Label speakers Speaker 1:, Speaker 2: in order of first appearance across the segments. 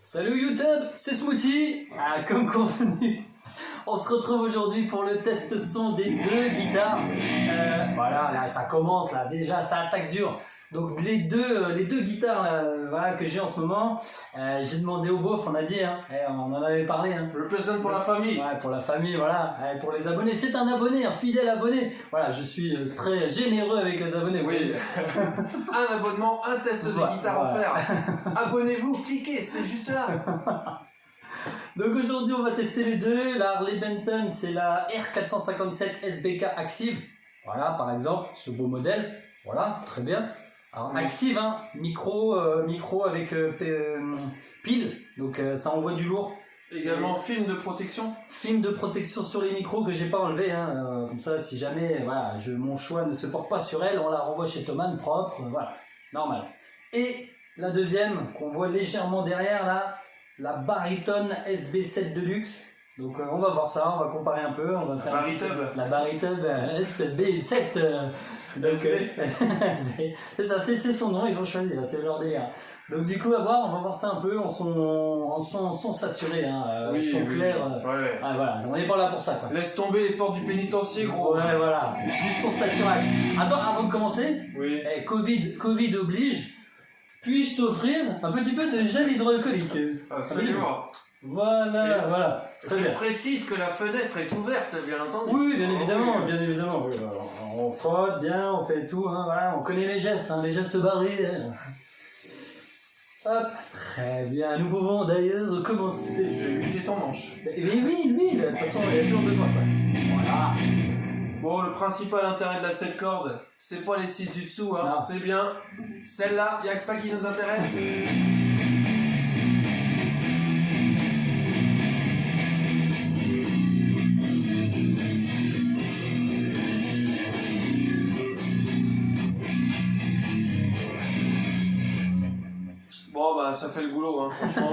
Speaker 1: Salut YouTube, c'est Smoothie. Comme convenu, on se retrouve aujourd'hui pour le test son des deux guitares. Voilà, là ça commence, là déjà ça attaque dur. Donc les deux guitares voilà, que j'ai en ce moment, j'ai demandé au beauf, on a dit, on en avait parlé.
Speaker 2: Le présent pour la famille.
Speaker 1: Ouais, pour la famille, voilà, pour les abonnés. C'est un abonné, un fidèle abonné. Voilà, je suis très généreux avec les abonnés.
Speaker 2: Oui. Un abonnement, un test de guitare offert. Abonnez-vous, cliquez, c'est juste là.
Speaker 1: Donc aujourd'hui on va tester les deux. La Harley Benton, c'est la R457 SBK Active. Voilà, par exemple, ce beau modèle. Voilà, très bien. Alors, active, micro avec pile, donc ça envoie du lourd.
Speaker 2: Également film de protection.
Speaker 1: Film de protection sur les micros que j'ai pas enlevé, comme ça si jamais voilà, mon choix ne se porte pas sur elle, on la renvoie chez Thomann propre, voilà, normal. Et la deuxième qu'on voit légèrement derrière là, la Baritone SB7 Deluxe. Donc on va voir ça, on va comparer un peu, on va faire la Baritone SB7. Donc, c'est ça, c'est son nom, ils ont choisi, c'est leur délire. Donc du coup, on va voir ça un peu en son saturé, son clair.
Speaker 2: Ouais.
Speaker 1: Voilà, on n'est pas là pour ça, quoi.
Speaker 2: Laisse tomber les portes du pénitencier, gros.
Speaker 1: Ouais, voilà, du son saturax. Attends, avant de commencer,
Speaker 2: oui.
Speaker 1: Covid oblige, puis-je t'offrir un petit peu de gel hydroalcoolique?
Speaker 2: Absolument.
Speaker 1: Voilà.
Speaker 2: Je précise que la fenêtre est ouverte, bien entendu.
Speaker 1: Oui, bien évidemment. Oui, on frotte bien, on fait tout, voilà, on connaît les gestes barrés. Hop, très bien, nous pouvons d'ailleurs commencer.
Speaker 2: Je vais huiler ton manche.
Speaker 1: Oui, de toute façon, il y a toujours besoin, quoi. Voilà.
Speaker 2: Bon, le principal intérêt de la 7 cordes, c'est pas les 6 du dessous, c'est bien celle-là, il n'y a que ça qui nous intéresse. Bon bah ça fait le boulot, franchement.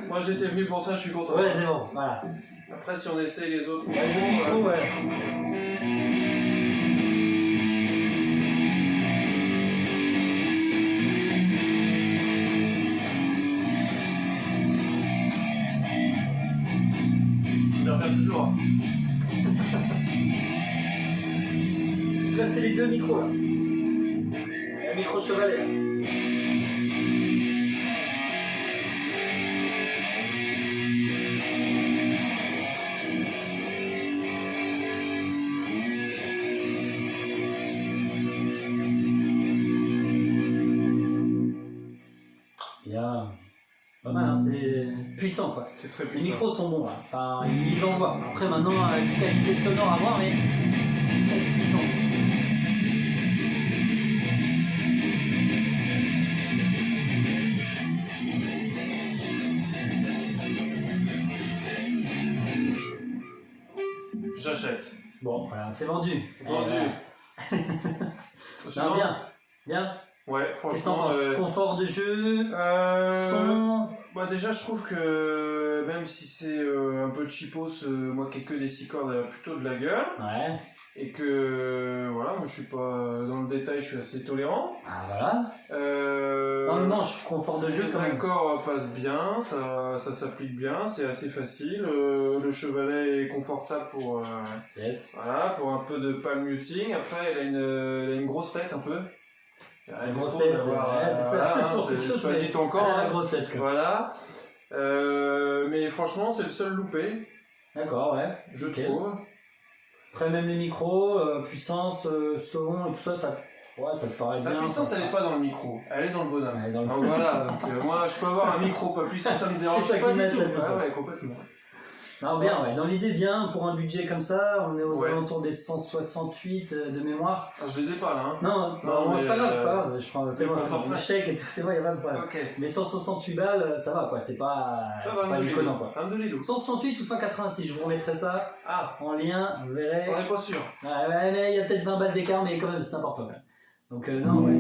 Speaker 2: Moi j'étais venu pour ça, je suis content.
Speaker 1: Ouais, c'est bon, voilà.
Speaker 2: Après si on essaye les autres
Speaker 1: micros, ouais.
Speaker 2: On doit faire toujours.
Speaker 1: Donc là c'était les deux micros là. Et un micro chevalet là. Bien. Pas mal, c'est puissant quoi.
Speaker 2: C'est très puissant.
Speaker 1: Les micros sont bons là. Enfin, ils envoient. Après maintenant, une qualité sonore à voir, mais c'est puissant.
Speaker 2: J'achète.
Speaker 1: Bon, voilà, c'est vendu. Non, bien.
Speaker 2: Ouais, franchement.
Speaker 1: Confort de jeu, son.
Speaker 2: Bah déjà, je trouve que même si c'est un peu cheapos, moi qui ai que des 6 cordes, elle a plutôt de la gueule.
Speaker 1: Ouais.
Speaker 2: Et que voilà, moi je suis pas dans le détail, je suis assez tolérant.
Speaker 1: Ah voilà. Dans le manche, confort de jeu.
Speaker 2: Les accords passent bien, ça s'applique bien, c'est assez facile. Le chevalet est confortable pour voilà, pour un peu de palm muting. Après, elle a une grosse tête un peu.
Speaker 1: Une grosse tête,
Speaker 2: j'ai choisi ton camp.
Speaker 1: Une grosse tête.
Speaker 2: Voilà. Mais franchement, c'est le seul loupé.
Speaker 1: D'accord, ouais.
Speaker 2: Je trouve.
Speaker 1: Après, même les micros, puissance, son et tout ça, ça te paraît bien.
Speaker 2: La puissance, elle n'est pas dans le micro, elle est dans le bonhomme.
Speaker 1: Elle est dans le...
Speaker 2: Donc voilà, donc, moi je peux avoir un micro pas puissant, ça me dérange pas du tout. Ouais, complètement.
Speaker 1: Non, bien, ouais. Dans l'idée, bien, pour un budget comme ça, on est aux alentours des 168 de mémoire.
Speaker 2: Ah, je les ai pas là.
Speaker 1: Non, c'est pas grave, je prends, c'est bon, le chèque et tout, c'est bon, il n'y a pas de problème.
Speaker 2: Okay.
Speaker 1: Mais 168 balles, ça va quoi, c'est pas déconnant quoi. 168 ou 186, je vous remettrai ça en lien, vous verrez.
Speaker 2: On n'est pas sûr.
Speaker 1: Ouais, mais il y a peut-être 20 balles d'écart, mais quand même, c'est important. Donc, non, ouais.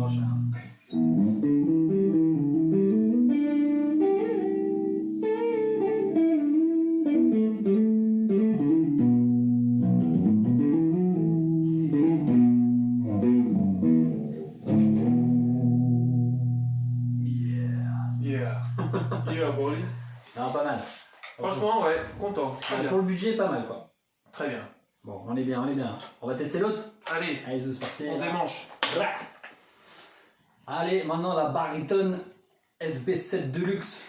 Speaker 1: manche là. Non, pas mal.
Speaker 2: Franchement, ouais, content.
Speaker 1: Pour le budget, pas mal quoi.
Speaker 2: Très bien.
Speaker 1: Bon, on est bien, on est bien. On va tester l'autre.
Speaker 2: Allez,
Speaker 1: c'est parti.
Speaker 2: on démanche.
Speaker 1: Allez, maintenant la Baritone SB7 Deluxe.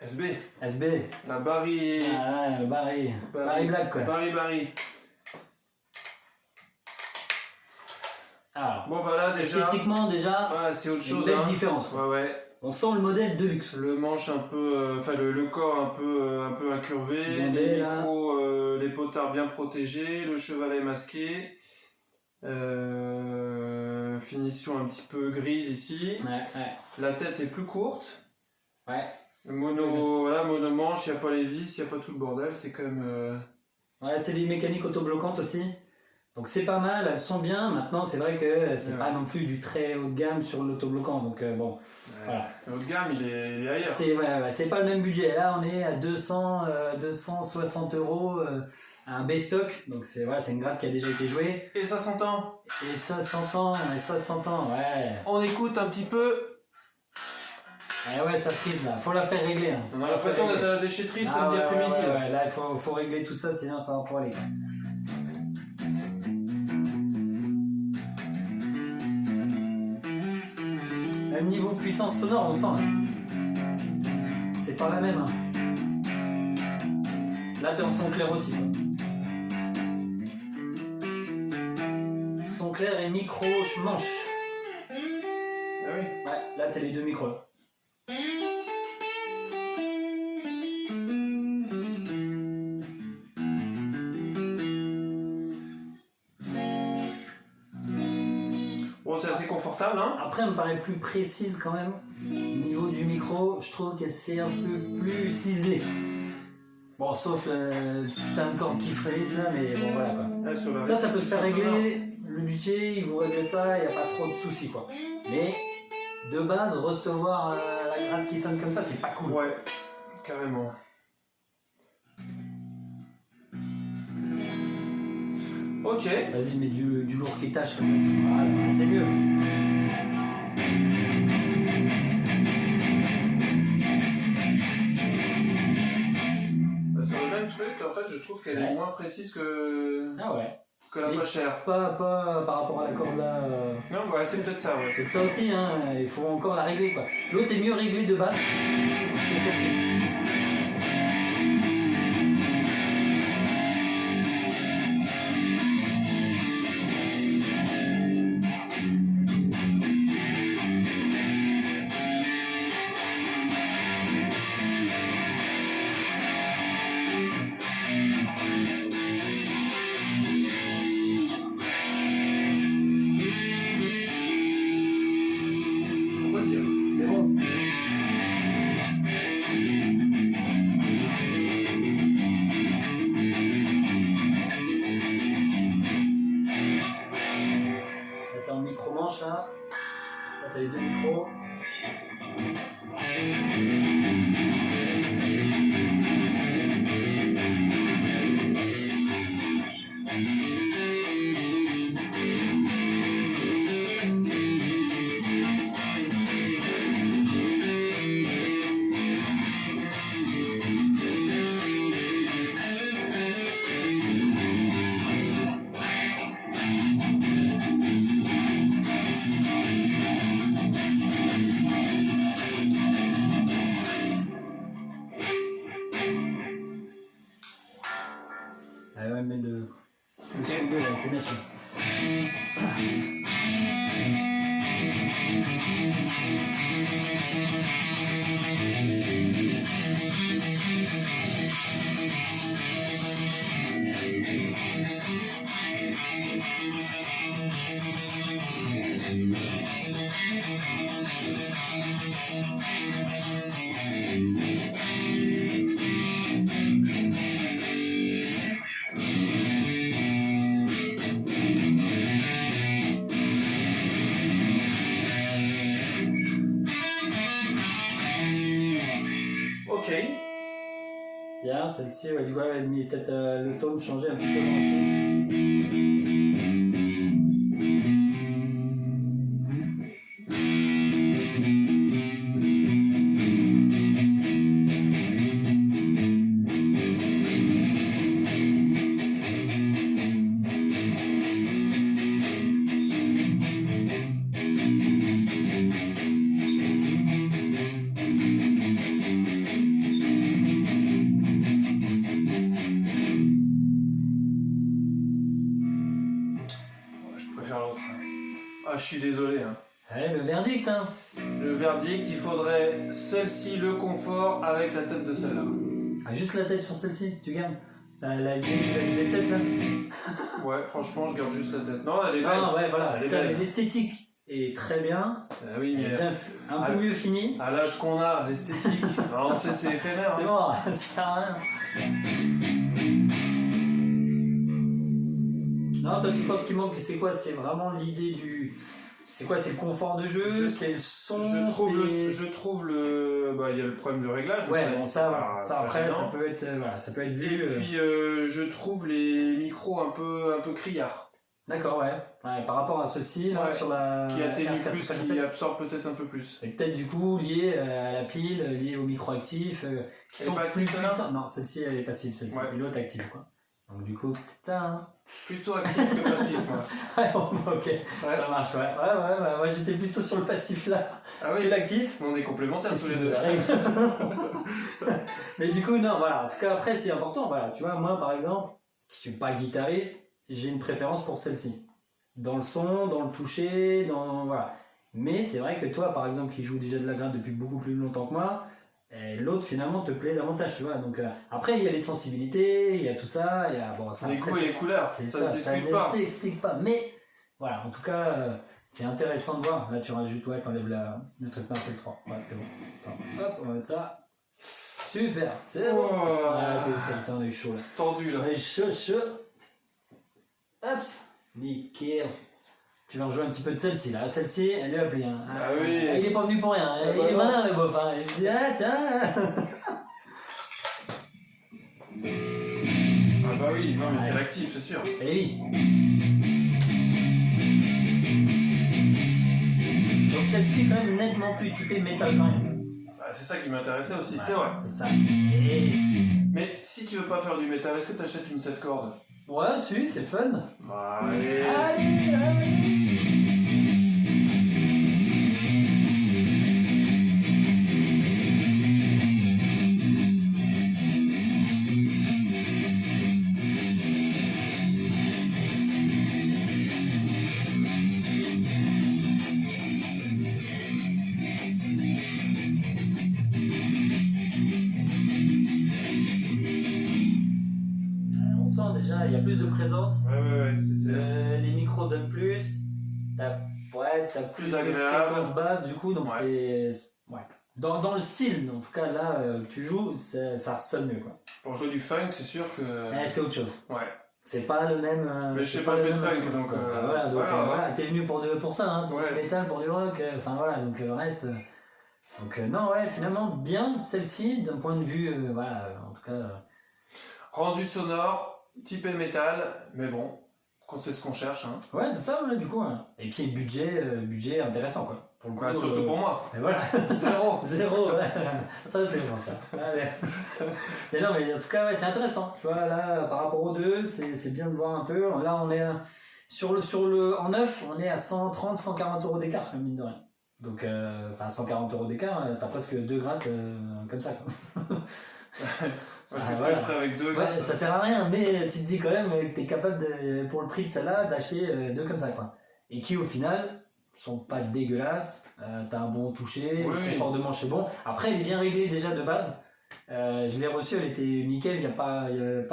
Speaker 1: SB.
Speaker 2: La Barry.
Speaker 1: Ah ouais, le Barry Black quoi.
Speaker 2: Barry.
Speaker 1: Alors,
Speaker 2: bon bah là déjà.
Speaker 1: esthétiquement déjà,
Speaker 2: c'est autre chose.
Speaker 1: Une belle différence.
Speaker 2: Ouais.
Speaker 1: On sent le modèle Deluxe.
Speaker 2: Le manche un peu, le corps un peu incurvé,
Speaker 1: Bondé,
Speaker 2: les micros, les potards bien protégés, le chevalet masqué, finition un petit peu grise ici.
Speaker 1: Ouais.
Speaker 2: La tête est plus courte.
Speaker 1: Ouais.
Speaker 2: Mono manche, il n'y a pas les vis, il n'y a pas tout le bordel, c'est quand même.
Speaker 1: Ouais, c'est des mécaniques autobloquantes aussi. Donc c'est pas mal, elles sont bien. Maintenant, c'est vrai que c'est pas non plus du très haut de gamme sur l'autobloquant. Donc bon, voilà.
Speaker 2: Le haut de gamme, il est ailleurs.
Speaker 1: C'est pas le même budget. Là, on est à 260 €, un B-stock. Donc c'est une grappe qui a déjà été jouée.
Speaker 2: Et ça s'entend.
Speaker 1: Et ça s'entend, ouais.
Speaker 2: On écoute un petit peu.
Speaker 1: Ouais, ça frise là. Faut la faire régler. Hein.
Speaker 2: On a l'impression d'être à la déchetterie le samedi après-midi.
Speaker 1: Ouais, là, il faut régler tout ça, sinon ça va pas aller. Même niveau puissance sonore, on sent. Hein. C'est pas la même. Hein. Là, t'es en son clair aussi. Quoi. Son clair et micro manche.
Speaker 2: Ah oui.
Speaker 1: Ouais, là, t'as les deux micros. Là.
Speaker 2: Bon, c'est assez confortable, hein.
Speaker 1: Après, elle me paraît plus précise quand même. Au niveau du micro, je trouve que c'est un peu plus ciselé. Bon, sauf le putain de corde qui frise là, mais bon, voilà quoi. Ça peut se faire régler. Le budget, il vous règle ça, il n'y a pas trop de soucis quoi. Mais de base, recevoir la grappe qui sonne comme ça, c'est pas cool.
Speaker 2: Ouais, carrément. Ok.
Speaker 1: Vas-y, mets du lourd qui tâche. Voilà, c'est mieux.
Speaker 2: Sur le même truc, en fait, je trouve qu'elle est moins précise que.
Speaker 1: Ah ouais.
Speaker 2: Que la pas chère.
Speaker 1: Pas par rapport à la corde là.
Speaker 2: Non, c'est peut-être ça, ouais.
Speaker 1: C'est ça aussi, hein. Il faut encore la régler quoi. L'autre est mieux réglée de base que celle-ci. Là, t'as les deux micros. Mais le son de l'intonation.
Speaker 2: Hurricane.
Speaker 1: Bien, celle-ci, ouais, du coup, elle met peut-être le tone changer un petit peu aussi.
Speaker 2: Je suis désolé. Hein.
Speaker 1: Ouais, le verdict, hein.
Speaker 2: Le verdict, il faudrait celle-ci, le confort, avec la tête de celle-là.
Speaker 1: Ah, juste la tête sur celle-ci, tu gardes la SV7 là.
Speaker 2: Ouais, franchement, je garde juste la tête. Non, elle est belle.
Speaker 1: Ah ouais, voilà.
Speaker 2: Elle est belle.
Speaker 1: L'esthétique est très bien.
Speaker 2: Oui, mais
Speaker 1: un peu mieux finie.
Speaker 2: À l'âge qu'on a, l'esthétique, on sait c'est éphémère.
Speaker 1: C'est bon, ça sert à rien. Non, toi tu penses qu'il manque, c'est quoi? C'est vraiment l'idée du... C'est quoi? C'est le confort de jeu? C'est le son?
Speaker 2: Je trouve le... Bah, il y a le problème de réglage.
Speaker 1: Ouais, bon ça après, ça peut être vu...
Speaker 2: Et puis je trouve les micros un peu criards.
Speaker 1: D'accord, ouais. Par rapport à ceci, là, sur la...
Speaker 2: Qui atténue plus, qui absorbe peut-être un peu plus.
Speaker 1: Et peut-être du coup lié à la pile, lié au micro actif, qui sont plus puissants. Non, celle-ci elle est passive, celle-ci. Et l'autre active, quoi. Donc du coup, putain...
Speaker 2: Plutôt actif que passif, moi.
Speaker 1: Ouais, ok, ça marche, ouais. Ouais, j'étais plutôt sur le passif là, que l'actif.
Speaker 2: On est complémentaires tous les deux.
Speaker 1: Mais du coup, non, voilà. En tout cas, après, c'est important, voilà. Tu vois, moi, par exemple, qui suis pas guitariste, j'ai une préférence pour celle-ci. Dans le son, dans le toucher, voilà. Mais c'est vrai que toi, par exemple, qui joue déjà de la gratte depuis beaucoup plus longtemps que moi, l'autre finalement te plaît davantage, tu vois. Donc après il y a les sensibilités, il y a tout ça, il y a
Speaker 2: les goûts et les couleurs, ça ne
Speaker 1: s'explique pas. Mais voilà, en tout cas c'est intéressant de voir. Là tu rajoutes, t'enlèves le truc 1, c'est le 3. Ouais, c'est bon. Attends, hop, on va mettre ça. Super, c'est bon. Putain, on a eu chaud là.
Speaker 2: Tendu là.
Speaker 1: On a eu chaud. Hop, nickel. Tu vas en jouer un petit peu de celle-ci là. Celle-ci, elle lui a plu. Hein.
Speaker 2: Ah oui.
Speaker 1: Il est pas venu pour rien. Il est malin le beauf. Hein. Je dis, tiens.
Speaker 2: Ah bah oui, non mais c'est l'actif, c'est sûr.
Speaker 1: Et oui. Donc celle-ci quand même nettement plus typée métal quand même.
Speaker 2: C'est ça qui m'intéressait aussi, c'est vrai.
Speaker 1: C'est ça.
Speaker 2: Mais si tu veux pas faire du métal, est-ce que tu achètes une 7 cordes?
Speaker 1: Ouais, si, c'est fun.
Speaker 2: Allez.
Speaker 1: Déjà, il y a plus de présence.
Speaker 2: Ouais, c'est
Speaker 1: les micros donnent plus. T'as plus de fréquences basses, du coup, donc c'est. Ouais. Dans le style, en tout cas, là, que tu joues, ça sonne mieux, quoi.
Speaker 2: Pour jouer du funk, c'est sûr que.
Speaker 1: C'est autre chose.
Speaker 2: Ouais.
Speaker 1: C'est pas le même.
Speaker 2: Mais je sais pas jouer de funk, donc.
Speaker 1: Voilà, t'es venu pour ça, hein, pour du métal, pour du rock, enfin voilà, donc reste. Donc, non, ouais, finalement, bien celle-ci, d'un point de vue, voilà, en tout cas.
Speaker 2: Rendu sonore. Typé métal, mais bon, c'est ce qu'on cherche. Hein.
Speaker 1: Ouais, c'est ça, du coup. Hein. Et puis budget intéressant, quoi.
Speaker 2: Pour le coup, surtout pour moi.
Speaker 1: Et voilà. Zéro, ouais. Ça, c'est bon, ça. Allez. Mais non, mais en tout cas, ouais, c'est intéressant. Tu vois, là, par rapport aux deux, c'est bien de voir un peu. Là, on est en neuf, on est à 130, 140 euros d'écart, mine de rien. Donc, 140 euros d'écart, t'as presque 2 grattes comme ça, quoi.
Speaker 2: Je ferais avec 2 grattes.
Speaker 1: Ça sert à rien, mais tu te dis quand même que t'es capable, pour le prix de celle-là, d'acheter 2 comme ça, quoi. Et qui, au final, sont pas dégueulasses. T'as un bon toucher, le confort de manche est bon. Après, elle est bien réglée déjà de base. Je l'ai reçue, elle était nickel, il n'y a pas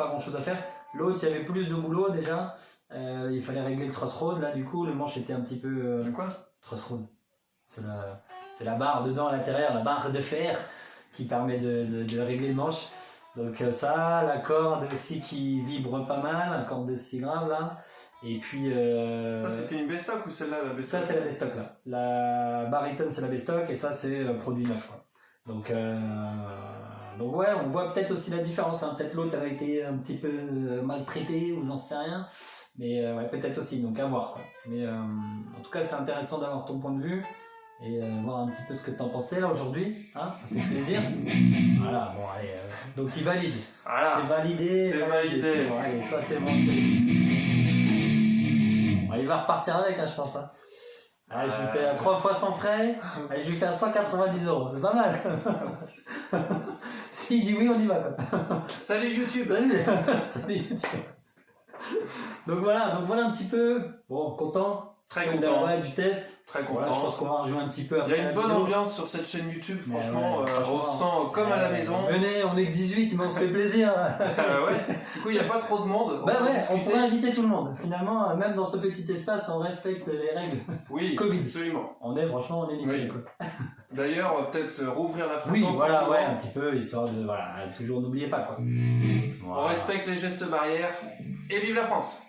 Speaker 1: grand-chose à faire. L'autre, il y avait plus de boulot déjà. Il fallait régler le truss rod, là, du coup, le manche était un petit peu...
Speaker 2: C'est quoi?
Speaker 1: Truss rod. C'est la barre dedans à l'intérieur, la barre de fer qui permet de régler le manche. Donc ça, la corde aussi qui vibre pas mal, la corde de 6 graves là. Et puis...
Speaker 2: Ça c'était une Bestock ou celle-là la Bestock?
Speaker 1: Ça c'est la Bestock là. La baryton c'est la Bestock et ça c'est produit neuf, quoi. Donc Donc ouais, on voit peut-être aussi la différence. Hein. Peut-être l'autre avait été un petit peu maltraité ou j'en sais rien. Mais ouais, peut-être aussi, donc à voir. Quoi. Mais en tout cas, c'est intéressant d'avoir ton point de vue et voir un petit peu ce que tu en pensais là aujourd'hui. Hein, ça fait plaisir. Voilà, bon allez. Donc il valide.
Speaker 2: Voilà.
Speaker 1: C'est validé.
Speaker 2: C'est validé.
Speaker 1: Bon, allez, ça c'est bon. Bon, il va repartir avec, hein, je pense. Hein. Allez, je lui fais à 3 fois sans frais. Allez, je lui fais à 190 €. C'est pas mal. S'il dit oui, on y va. Quoi.
Speaker 2: Salut YouTube.
Speaker 1: Salut. Salut YouTube. Donc voilà un petit peu. Bon, content.
Speaker 2: Très content.
Speaker 1: Ouais, du test.
Speaker 2: Très content.
Speaker 1: Voilà, je pense qu'on va rejouer un petit peu après.
Speaker 2: Il y a une bonne ambiance sur cette chaîne YouTube, franchement, on se sent comme à la maison.
Speaker 1: Venez, on est que 18, mais on se fait plaisir.
Speaker 2: Ouais. Du coup, il n'y a pas trop de monde.
Speaker 1: Bah ouais, on pourrait inviter tout le monde. Finalement, même dans ce petit espace, on respecte les règles.
Speaker 2: Oui,
Speaker 1: Covid.
Speaker 2: Absolument.
Speaker 1: Franchement, on est nickel.
Speaker 2: Oui.
Speaker 1: Quoi.
Speaker 2: D'ailleurs, on va peut-être rouvrir la fenêtre.
Speaker 1: Oui, voilà, ouais, un petit peu, histoire de. Voilà, toujours n'oubliez pas quoi.
Speaker 2: Voilà. On respecte les gestes barrières et vive la France!